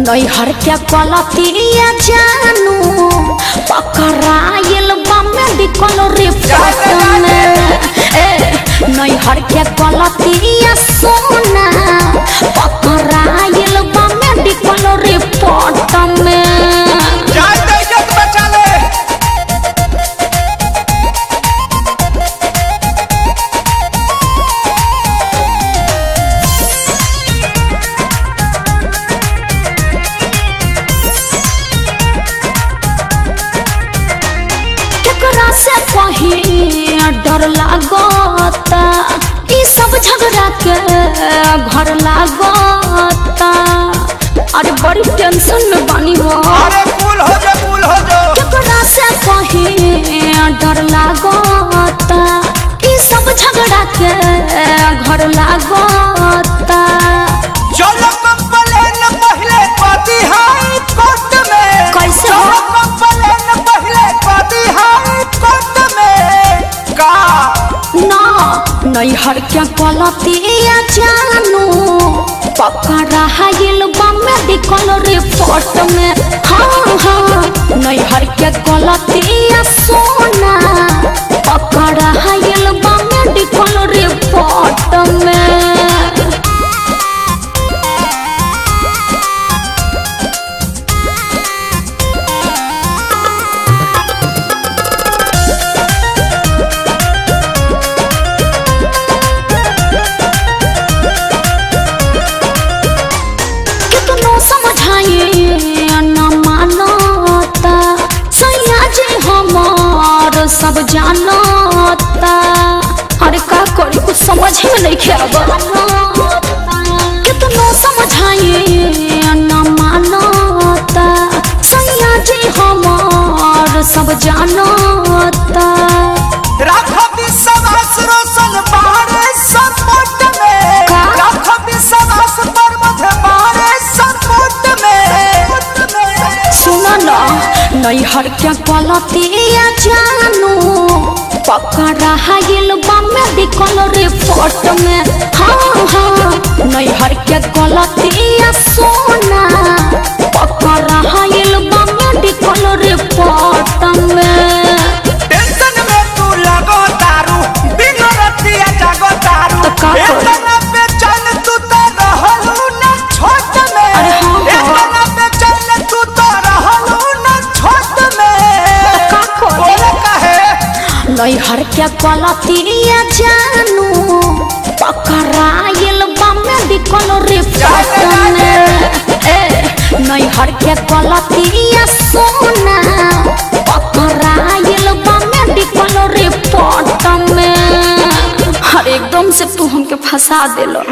नैहर के कलतिया जानू पकड़ाइल बा मेडिकल रिपोर्ट में। नैहर के कलतिया सोना पकड़ाइल बा मेडिकल रिपोर्ट में। डर लागता ई सब झगड़ा के घर लागता। अरे बड़ी टेंशन में बानी हो। अरे कूल हो जा केकरा से कहीं डर लागता ई सब झगड़ा के घर लागता। चलो कंप्लेन पहले पाती हाई कोर्ट में। कैसे चलो कंप्लेन पहले पाती हाई कोर्ट में का ना नैहर के कलतिया जानू पकड़ाइल बा मेडिकल रिपोर्ट में। हाँ हाँ नैहर के कलतिया सोना पकड़ाइल बा मेडिकल रिपोर्ट में। सब जानता अरे का करी कुछ समझ में नहीं आवा। कितनो समझाइए न मानता सैया जी हमार सब जानता। राखो विश्वास रोशन बारे सपोर्ट में। राखो विश्वास पर्वत बारे सपोर्ट में। सुना ना नैहर के कलतिया जानू पकड़ाइल बा मेडिकल रिपोर्ट में। हाँ हाँ नैहर के कलतिया सोना पकड़ाइल बा मेडिकल रिपोर्ट में। टेंशन में तू लगो दारू दिन रातिया जागो दारू। तो का इतना बेचैन तू तो रहलू ना छोट में। अरे हाँ इतना बेचैन तू तो रहलू ना छोट में। का बोले काहे नैहर के कलतिया जानू पकड़ाइल बा मेडिकल रिपोर्ट में। नैहर के कलतिया सोना पकड़ाइल बा मेडिकल रिपोर्ट में। हर एकदम से तू हमके फंसा देलो।